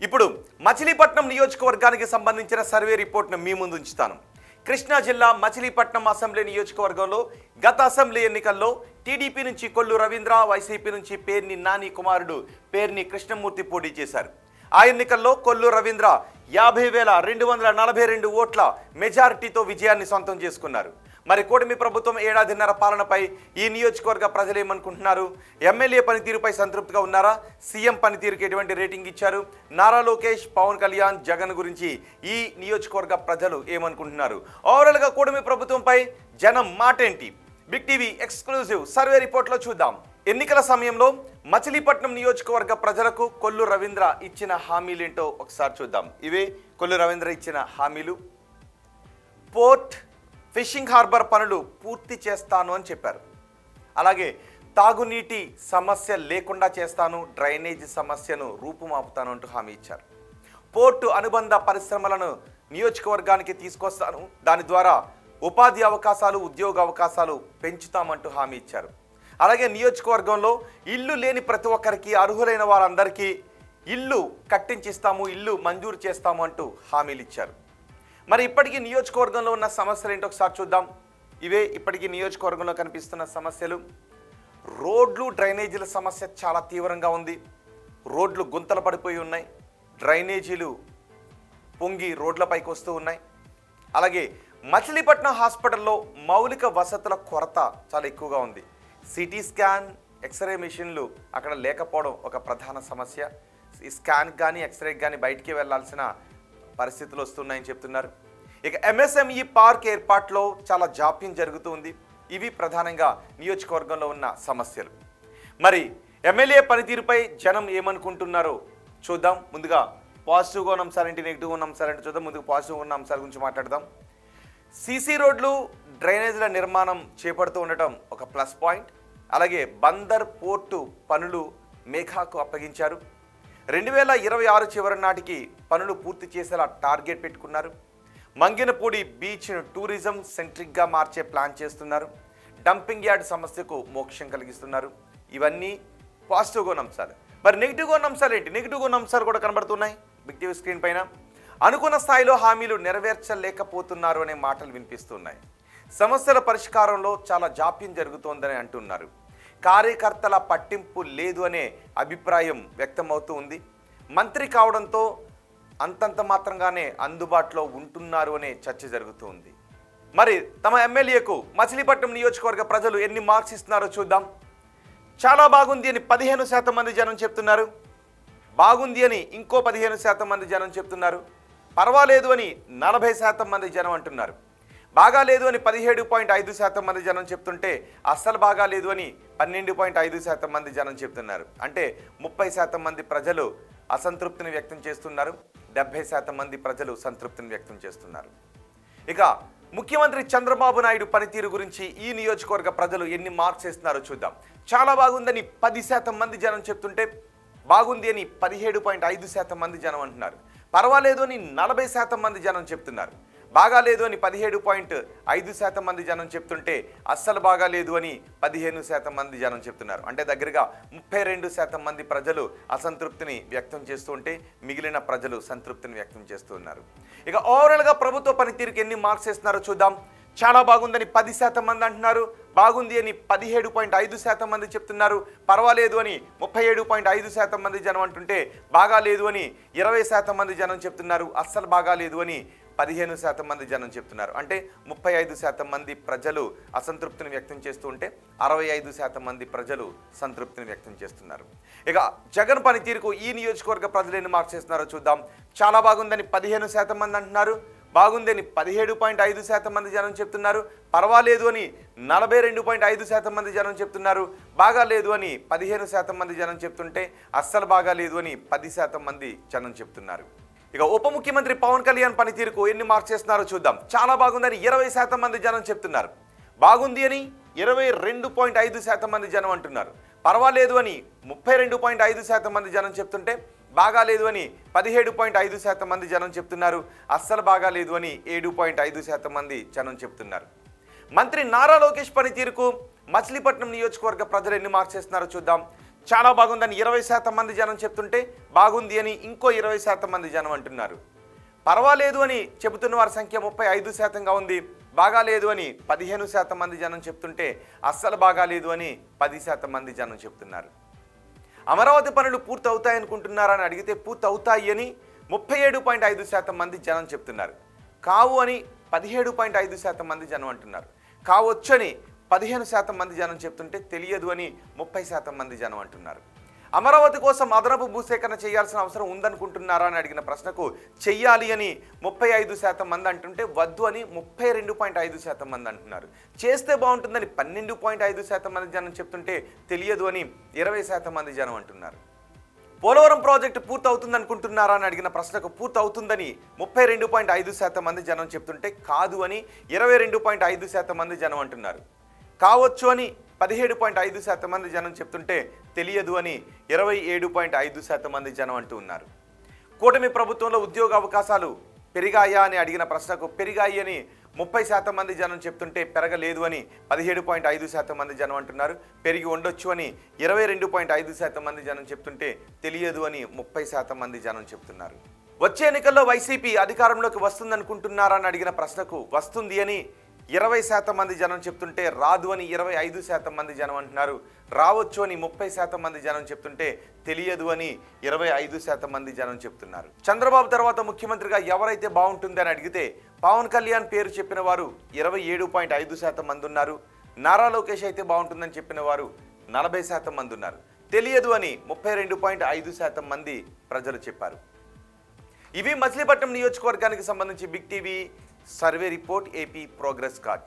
ఇప్పుడు మచిలీపట్నం నియోజకవర్గానికి సంబంధించిన సర్వే రిపోర్ట్ను మీ ముందు ఉంచుతాను. కృష్ణా జిల్లా మచిలీపట్నం అసెంబ్లీ నియోజకవర్గంలో గత అసెంబ్లీ ఎన్నికల్లో టీడీపీ నుంచి కొల్లు రవీంద్ర, వైసీపీ నుంచి పేర్ని నాని కుమారుడు పేర్ని కృష్ణమూర్తి పోటీ చేశారు. ఆ ఎన్నికల్లో కొల్లు రవీంద్ర 50,242 ఓట్ల మెజారిటీతో విజయాన్ని సొంతం చేసుకున్నారు. మరి కూటమి ప్రభుత్వం ఏడాదిన్నర పాలనపై ఈ నియోజకవర్గ ప్రజలు ఏమనుకుంటున్నారు? ఎమ్మెల్యే పనితీరుపై సంతృప్తిగా ఉన్నారా? సీఎం పనితీరుకి ఎటువంటి రేటింగ్ ఇచ్చారు? నారా లోకేష్, పవన్ కళ్యాణ్, జగన్ గురించి ఈ నియోజకవర్గ ప్రజలు ఏమనుకుంటున్నారు? ఓవరాల్గా కూటమి ప్రభుత్వంపై జనం మాటేంటి? బిగ్ టీవీ ఎక్స్క్లూజివ్ సర్వే రిపోర్ట్లో చూద్దాం. ఎన్నికల సమయంలో మచిలీపట్నం నియోజకవర్గ ప్రజలకు కొల్లు రవీంద్ర ఇచ్చిన హామీలేంటో ఒకసారి చూద్దాం. ఇవే కొల్లు రవీంద్ర ఇచ్చిన హామీలు. పోర్ట్, ఫిషింగ్ హార్బర్ పనులు పూర్తి చేస్తాను అని చెప్పారు. అలాగే తాగునీటి సమస్య లేకుండా చేస్తాను, డ్రైనేజ్ సమస్యను రూపుమాపుతాను అంటూ హామీ ఇచ్చారు. పోర్టు అనుబంధ పరిశ్రమలను నియోజకవర్గానికి తీసుకొస్తాను, దాని ద్వారా ఉపాధి అవకాశాలు, ఉద్యోగ అవకాశాలు పెంచుతామంటూ హామీ ఇచ్చారు. అలాగే నియోజకవర్గంలో ఇల్లు లేని ప్రతి ఒక్కరికి, అర్హులైన వారందరికీ ఇల్లు కట్టించిస్తాము, ఇల్లు మంజూరు చేస్తాము అంటూ హామీలు ఇచ్చారు. మరి ఇప్పటికీ నియోజకవర్గంలో ఉన్న సమస్యలు ఏంటో ఒకసారి చూద్దాం. ఇవే ఇప్పటికీ నియోజకవర్గంలో కనిపిస్తున్న సమస్యలు. రోడ్లు, డ్రైనేజీల సమస్య చాలా తీవ్రంగా ఉంది. రోడ్లు గుంతలు పడిపోయి ఉన్నాయి, డ్రైనేజీలు పొంగి రోడ్లపైకి వస్తూ ఉన్నాయి. అలాగే మచిలీపట్నం హాస్పిటల్లో మౌలిక వసతుల కొరత చాలా ఎక్కువగా ఉంది. సిటీ స్కాన్, ఎక్స్రే మిషన్లు అక్కడ లేకపోవడం ఒక ప్రధాన సమస్య. ఈ స్కాన్ కానీ ఎక్స్రేకి కానీ బయటికి వెళ్లాల్సిన పరిస్థితులు వస్తున్నాయని చెప్తున్నారు. ఇక ఎంఎస్ఎంఈ పార్క్ ఏర్పాటులో చాలా జాప్యం జరుగుతుంది. ఇవి ప్రధానంగా నియోజకవర్గంలో ఉన్న సమస్యలు. మరి ఎమ్మెల్యే పనితీరుపై జనం ఏమనుకుంటున్నారో చూద్దాం. ముందుగా పాజిటివ్గా ఉన్న అంశాలేంటి, నెగిటివ్గా ఉన్న అంశాలేంటి చూద్దాం. ముందుగా పాజిటివ్గా ఉన్న అంశాల గురించి మాట్లాడదాం. సీసీ రోడ్లు, డ్రైనేజీల నిర్మాణం చేపడుతూ ఉండటం ఒక ప్లస్ పాయింట్. అలాగే బందర్ పోర్టు పనులు మేఘాకు అప్పగించారు. 2026 చివరి నాటికి పనులు పూర్తి చేసేలా టార్గెట్ పెట్టుకున్నారు. మంగినపూడి బీచ్ను టూరిజం సెంట్రిక్గా మార్చే ప్లాన్ చేస్తున్నారు. డంపింగ్ యార్డ్ సమస్యకు మోక్షం కలిగిస్తున్నారు. ఇవన్నీ పాజిటివ్గా ఉన్న అంశాలు. మరి నెగిటివ్గా ఉన్న అంశాలు ఏంటి? నెగిటివ్గా ఉన్న అంశాలు కూడా కనబడుతున్నాయి బిగ్ టీవీ స్క్రీన్ పైన. అనుకున్న స్థాయిలో హామీలు నెరవేర్చలేకపోతున్నారు అనే మాటలు వినిపిస్తున్నాయి. సమస్యల పరిష్కారంలో చాలా జాప్యం జరుగుతోందని అంటున్నారు. కార్యకర్తల పట్టింపు లేదు అనే అభిప్రాయం వ్యక్తమవుతూ ఉంది. మంత్రి కావడంతో అంతంత మాత్రంగానే అందుబాటులో ఉంటున్నారు అనే చర్చ జరుగుతూ ఉంది. మరి తమ ఎమ్మెల్యేకు మచిలీపట్నం నియోజకవర్గ ప్రజలు ఎన్ని మార్క్స్ ఇస్తున్నారో చూద్దాం. చాలా బాగుంది అని 15% మంది జనం చెప్తున్నారు. బాగుంది అని ఇంకో 15% మంది జనం చెప్తున్నారు. పర్వాలేదు అని 40% మంది జనం అంటున్నారు. బాగాలేదు అని 17.5% మంది జనం చెప్తుంటే అస్సలు బాగాలేదు అని 12.5% మంది జనం చెప్తున్నారు. అంటే 30% మంది ప్రజలు అసంతృప్తిని వ్యక్తం చేస్తున్నారు, 70% మంది ప్రజలు సంతృప్తిని వ్యక్తం చేస్తున్నారు. ఇక ముఖ్యమంత్రి చంద్రబాబు నాయుడు పనితీరు గురించి ఈ నియోజకవర్గ ప్రజలు ఎన్ని మార్క్స్ ఇస్తున్నారో చూద్దాం. చాలా బాగుందని 10% మంది జనం చెప్తుంటే బాగుంది అని 17.5% మంది జనం అంటున్నారు. పర్వాలేదు అని 40% మంది జనం చెప్తున్నారు. బాగాలేదు అని 17.5% మంది జనం చెప్తుంటే అస్సలు బాగాలేదు అని 15% మంది జనం చెప్తున్నారు. అంటే దగ్గరగా 32% మంది ప్రజలు అసంతృప్తిని వ్యక్తం చేస్తూ ఉంటే మిగిలిన ప్రజలు సంతృప్తిని వ్యక్తం చేస్తూ ఉన్నారు. ఇక ఓవరాల్గా ప్రభుత్వ పనితీరుకి ఎన్ని మార్క్స్ ఇస్తున్నారో చూద్దాం. చాలా బాగుందని 10% మంది అంటున్నారు. బాగుంది అని 17.5% మంది చెప్తున్నారు. పర్వాలేదు అని 37.5% మంది జనం అంటుంటే బాగాలేదు అని 20% మంది జనం చెప్తున్నారు. అస్సలు బాగాలేదు అని 15% మంది జనం చెప్తున్నారు. అంటే 35% మంది ప్రజలు అసంతృప్తిని వ్యక్తం చేస్తూ ఉంటే 65% మంది ప్రజలు సంతృప్తిని వ్యక్తం చేస్తున్నారు. ఇక జగన్ పనితీరుకు ఈ నియోజకవర్గ ప్రజలు ఎన్ని మార్క్స్ ఇస్తున్నారో చూద్దాం. చాలా బాగుందని 15% మంది అంటున్నారు. బాగుందని 17.5% మంది జనం చెప్తున్నారు. పర్వాలేదు అని 42.5% మంది జనం చెప్తున్నారు. బాగాలేదు అని 15% మంది జనం చెప్తుంటే అస్సలు బాగాలేదు అని 10% మంది జనం చెప్తున్నారు. ఇక ఉప ముఖ్యమంత్రి పవన్ కళ్యాణ్ పనితీరుకు ఎన్ని మార్క్స్ చేస్తున్నారో చూద్దాం. చాలా బాగుందని 20% మంది జనం చెప్తున్నారు. బాగుంది అని 22.5% మంది జనం అంటున్నారు. పర్వాలేదు అని 32.5% మంది జనం చెప్తుంటే బాగాలేదు అని 17.5% మంది జనం చెప్తున్నారు. అస్సలు బాగాలేదు అని 7.5% మంది జనం చెప్తున్నారు. మంత్రి నారా లోకేష్ పనితీరుకు మచిలీపట్నం నియోజకవర్గ ప్రజలు ఎన్ని మార్క్స్ చేస్తున్నారో చూద్దాం. చాలా బాగుందని 20% మంది జనం చెప్తుంటే బాగుంది అని ఇంకో 20% మంది జనం అంటున్నారు. పర్వాలేదు అని చెబుతున్న వారి సంఖ్య 35%గా ఉంది. బాగాలేదు అని 15% మంది జనం చెప్తుంటే అస్సలు బాగాలేదు అని 10% మంది జనం చెప్తున్నారు. అమరావతి పనులు పూర్తి అవుతాయి అనుకుంటున్నారని అడిగితే పూర్తి అవుతాయి అని 37.5% మంది జనం చెప్తున్నారు. కావు అని 17.5% మంది జనం అంటున్నారు. కావచ్చు అని 15% మంది జనం చెప్తుంటే తెలియదు అని 30% మంది జనం అంటున్నారు. అమరావతి కోసం అదనపు భూసేకరణ చేయాల్సిన అవసరం ఉందనుకుంటున్నారా అని అడిగిన ప్రశ్నకు చెయ్యాలి అని 35% మంది అంటుంటే వద్దు అని 32.5% మంది అంటున్నారు. చేస్తే బాగుంటుందని 12.5% మంది జనం చెప్తుంటే తెలియదు అని 20% మంది జనం అంటున్నారు. పోలవరం ప్రాజెక్టు పూర్తి అవుతుంది అనుకుంటున్నారా అని అడిగిన ప్రశ్నకు పూర్తి అవుతుందని 32.5% మంది జనం చెప్తుంటే కాదు అని 22.5% మంది జనం అంటున్నారు. కావచ్చు అని 17.5% మంది జనం చెప్తుంటే తెలియదు అని 27.5% మంది జనం అంటూ ఉన్నారు. కూటమి ప్రభుత్వంలో ఉద్యోగ అవకాశాలు పెరిగాయా అని అడిగిన ప్రశ్నకు పెరిగాయి అని 30% మంది జనం చెప్తుంటే పెరగలేదు అని 17.5% మంది జనం అంటున్నారు. పెరిగి ఉండొచ్చు అని 22.5% మంది జనం చెప్తుంటే తెలియదు అని 30% మంది జనం చెప్తున్నారు. వచ్చే ఎన్నికల్లో వైసీపీ అధికారంలోకి వస్తుందనుకుంటున్నారా అని అడిగిన ప్రశ్నకు వస్తుంది అని 20% మంది జనం చెప్తుంటే రాదు అని 25% మంది జనం అంటున్నారు. రావచ్చు అని 30% మంది జనం చెప్తుంటే తెలియదు అని 25% మంది జనం చెప్తున్నారు. చంద్రబాబు తర్వాత ముఖ్యమంత్రిగా ఎవరైతే బాగుంటుంది అని అడిగితే పవన్ కళ్యాణ్ పేరు చెప్పిన వారు 27.5% మంది ఉన్నారు. నారా లోకేష్ అయితే బాగుంటుందని చెప్పిన వారు 40% మంది ఉన్నారు. తెలియదు అని 32.5% మంది ప్రజలు చెప్పారు. ఇవి మచిలీపట్నం నియోజకవర్గానికి సంబంధించి big TV survey report, AP progress card.